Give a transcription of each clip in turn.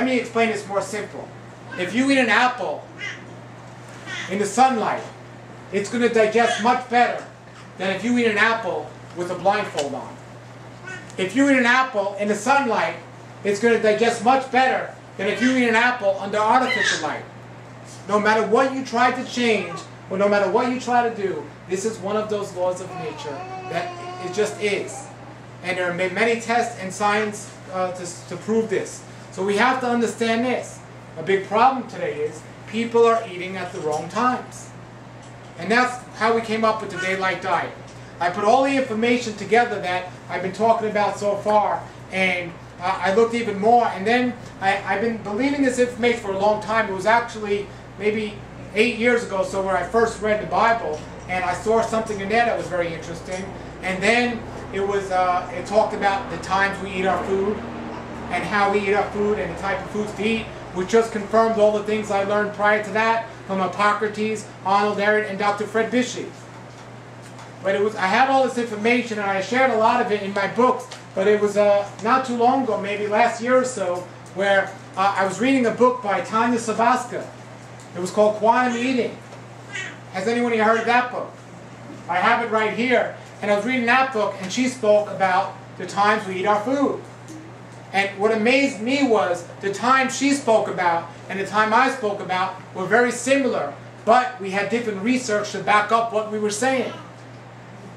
Let me explain this more simple. If you eat an apple in the sunlight, it's going to digest much better than if you eat an apple with a blindfold on. If you eat an apple in the sunlight, it's going to digest much better than if you eat an apple under artificial light. No matter what you try to change, or no matter what you try to do, this is one of those laws of nature that it just is. And there are many tests and science to prove this. So we have to understand this. A big problem today is people are eating at the wrong times. And that's how we came up with the daylight diet. I put all the information together that I've been talking about so far, and I looked even more, and then I've been believing this information for a long time. It was actually maybe 8 years ago, so where I first read the Bible, and I saw something in there that was very interesting. And then it talked about the times we eat our food, and how we eat our food, and the type of foods to eat, which just confirmed all the things I learned prior to that from Hippocrates, Arnold Ehret, and Dr. Fred Bishop. But I had all this information, and I shared a lot of it in my books, but it was not too long ago, maybe last year or so, where I was reading a book by Tanya Sabaska. It was called Quantum Eating. Has anyone here heard of that book? I have it right here. And I was reading that book, and she spoke about the times we eat our food. And what amazed me was the time she spoke about and the time I spoke about were very similar, but we had different research to back up what we were saying.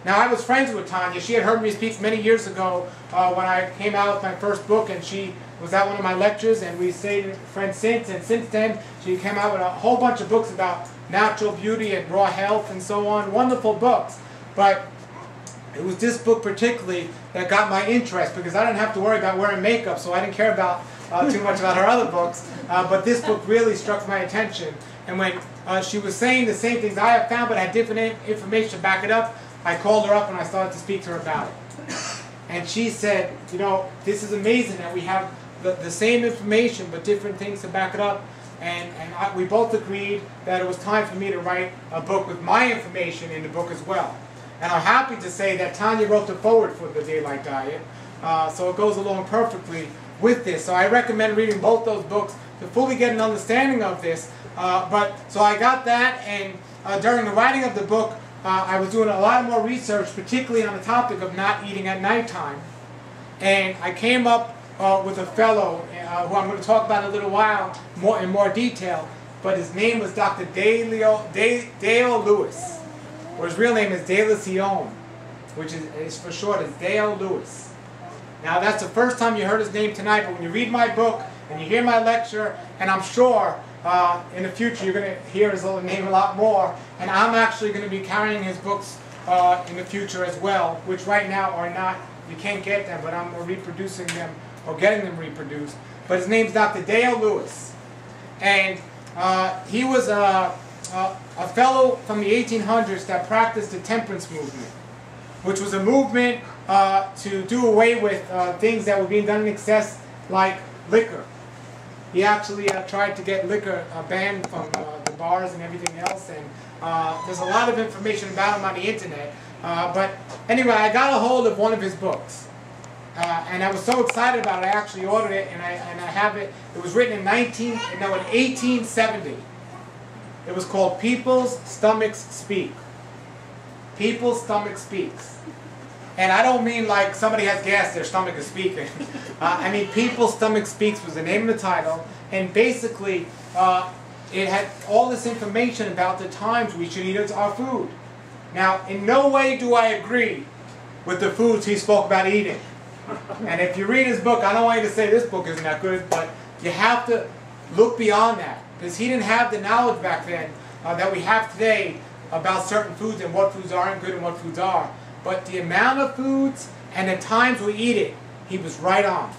Now, I was friends with Tanya. She had heard me speak many years ago when I came out with my first book, and she was at one of my lectures, and we stayed friends since. And since then, she came out with a whole bunch of books about natural beauty and raw health and so on. Wonderful books. But it was this book particularly that got my interest, because I didn't have to worry about wearing makeup, so I didn't care about too much about her other books. But this book really struck my attention. And when she was saying the same things I have found, but had different information to back it up, I called her up and I started to speak to her about it. And she said, you know, this is amazing that we have the same information but different things to back it up. And we both agreed that it was time for me to write a book with my information in the book as well. And I'm happy to say that Tanya wrote the foreword for the Daylight Diet, so it goes along perfectly with this. So I recommend reading both those books to fully get an understanding of this. So I got that, and during the writing of the book, I was doing a lot more research, particularly on the topic of not eating at nighttime. And I came up with a fellow who I'm going to talk about in a little while in more detail, but his name was Dr. Dale Lewis, or his real name is De Leon, which is for short is Dale Lewis. Now that's the first time you heard his name tonight, but when you read my book and you hear my lecture, and I'm sure in the future you're going to hear his little name a lot more, and I'm actually going to be carrying his books in the future as well, which right now are not, you can't get them, but I'm reproducing them or getting them reproduced. But his name's Dr. Dale Lewis, and he was a fellow from the 1800s that practiced the temperance movement, which was a movement to do away with things that were being done in excess, like liquor. He actually tried to get liquor banned from the bars and everything else, and there's a lot of information about him on the internet. But anyway, I got a hold of one of his books, and I was so excited about it, I actually ordered it, and I have it. It was written in 1870. It was called People's Stomachs Speak. People's Stomach Speaks. And I don't mean like somebody has gas, their stomach is speaking. I mean People's Stomach Speaks was the name of the title, and basically it had all this information about the times we should eat our food. Now, in no way do I agree with the foods he spoke about eating. And if you read his book, I don't want you to say this book isn't that good, but you have to look beyond that, because he didn't have the knowledge back then that we have today about certain foods and what foods aren't good and what foods are. But the amount of foods and the times we eat it, he was right on.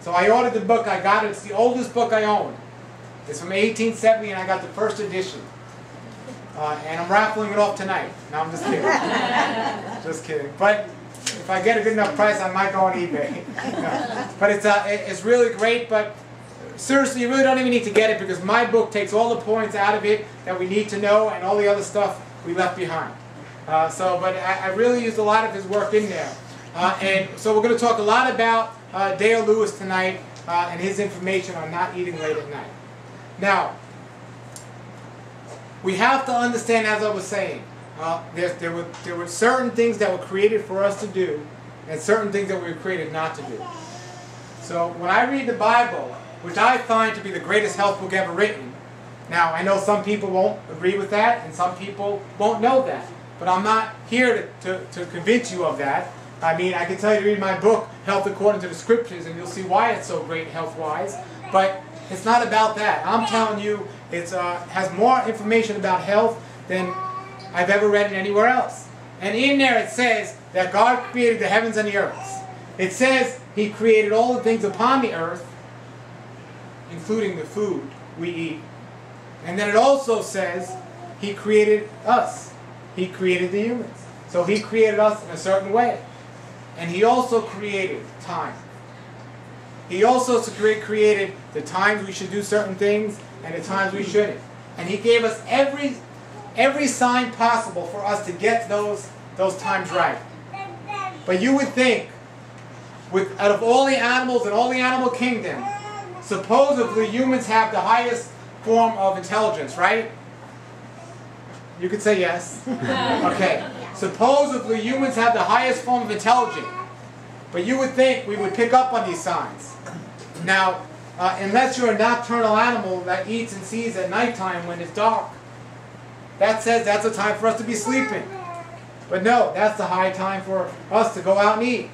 So I ordered the book, I got it, it's the oldest book I own. It's from 1870 and I got the first edition. And I'm raffling it off tonight. No, I'm just kidding. Just kidding. But if I get a good enough price, I might go on eBay. No. But it's really great, but seriously, you really don't even need to get it, because my book takes all the points out of it that we need to know, and all the other stuff we left behind. But I really used a lot of his work in there. And so we're going to talk a lot about Dale Lewis tonight, and his information on not eating late at night. Now, we have to understand, as I was saying, there were certain things that were created for us to do, and certain things that we were created not to do. So when I read the Bible, which I find to be the greatest health book ever written, now I know some people won't agree with that, and some people won't know that, but I'm not here to convince you of that. I mean, I can tell you to read my book, Health According to the Scriptures, and you'll see why it's so great health-wise, but it's not about that. I'm telling you, it has more information about health than I've ever read anywhere else. And in there it says that God created the heavens and the earth. It says He created all the things upon the earth, including the food we eat. And then it also says He created us. He created the humans. So He created us in a certain way. And He also created time. He also created the times we should do certain things and the times we shouldn't. And He gave us every sign possible for us to get those times right. But you would think, out of all the animals in all the animal kingdom, supposedly humans have the highest form of intelligence, right? You could say yes. Okay. Supposedly humans have the highest form of intelligence. But you would think we would pick up on these signs. Now, unless you're a nocturnal animal that eats and sees at nighttime when it's dark, that says that's a time for us to be sleeping. But no, that's the high time for us to go out and eat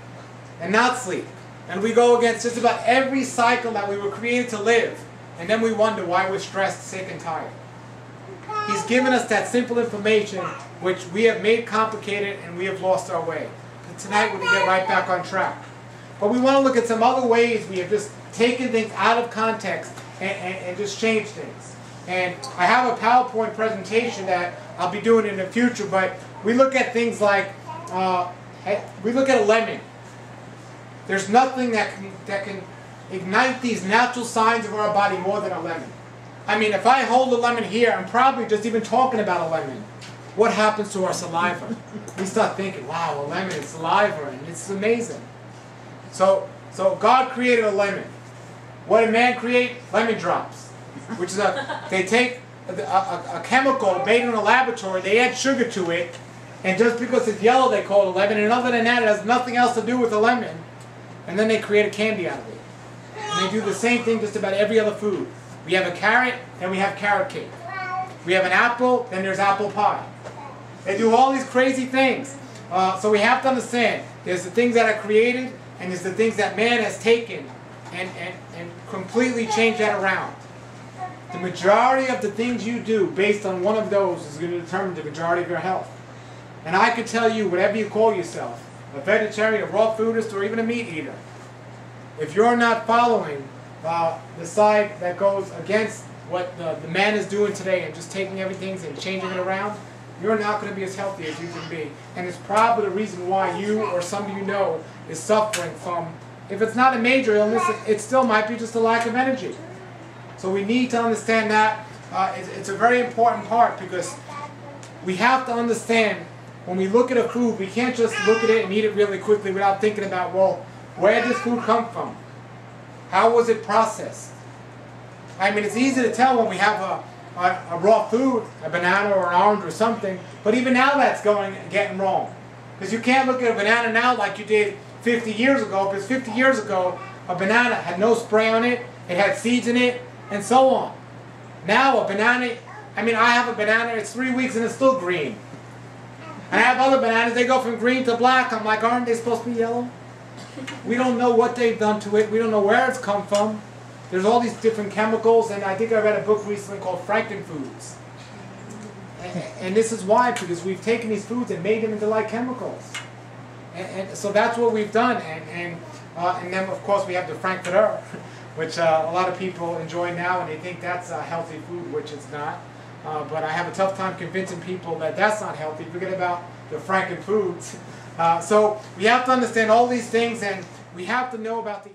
and not sleep. And we go against just about every cycle that we were created to live. And then we wonder why we're stressed, sick, and tired. He's given us that simple information which we have made complicated and we have lost our way. And tonight we're going to get right back on track. But we want to look at some other ways we have just taken things out of context and just changed things. And I have a PowerPoint presentation that I'll be doing in the future, but we look at things like, we look at a lemon. There's nothing that can ignite these natural signs of our body more than a lemon. I mean, if I hold a lemon here, I'm probably just even talking about a lemon. What happens to our saliva? We start thinking, wow, a lemon is saliva, and it's amazing. So God created a lemon. What did man create? Lemon drops. Which is they take a chemical made in a laboratory, they add sugar to it, and just because it's yellow they call it a lemon, and other than that it has nothing else to do with a lemon, and then they create a candy out of it. And they do the same thing just about every other food. We have a carrot, then we have carrot cake. We have an apple, then there's apple pie. They do all these crazy things. So we have to understand, there's the things that are created, and there's the things that man has taken and completely changed that around. The majority of the things you do based on one of those is going to determine the majority of your health. And I could tell you, whatever you call yourself, a vegetarian, a raw foodist, or even a meat eater, if you're not following the side that goes against what the man is doing today and just taking everything and changing it around, you're not going to be as healthy as you can be. And it's probably the reason why you or somebody you know is suffering from, if it's not a major illness, it still might be just a lack of energy. So we need to understand that. It's a very important part, because we have to understand when we look at a food, we can't just look at it and eat it really quickly without thinking about, well, where did this food come from? How was it processed? I mean, it's easy to tell when we have a raw food, a banana or an orange or something, but even now that's getting wrong. Because you can't look at a banana now like you did 50 years ago, because 50 years ago, a banana had no spray on it, it had seeds in it, and so on. Now a banana, I mean, I have a banana, it's 3 weeks and it's still green. And I have other bananas, they go from green to black. I'm like, aren't they supposed to be yellow? We don't know what they've done to it. We don't know where it's come from. There's all these different chemicals, and I think I read a book recently called Frankenfoods. And this is why, because we've taken these foods and made them into like chemicals. And so that's what we've done. And then, of course, we have the Frankfurter, which a lot of people enjoy now, and they think that's a healthy food, which it's not. But I have a tough time convincing people that that's not healthy. Forget about the Frankenfoods. So we have to understand all these things, and we have to know about the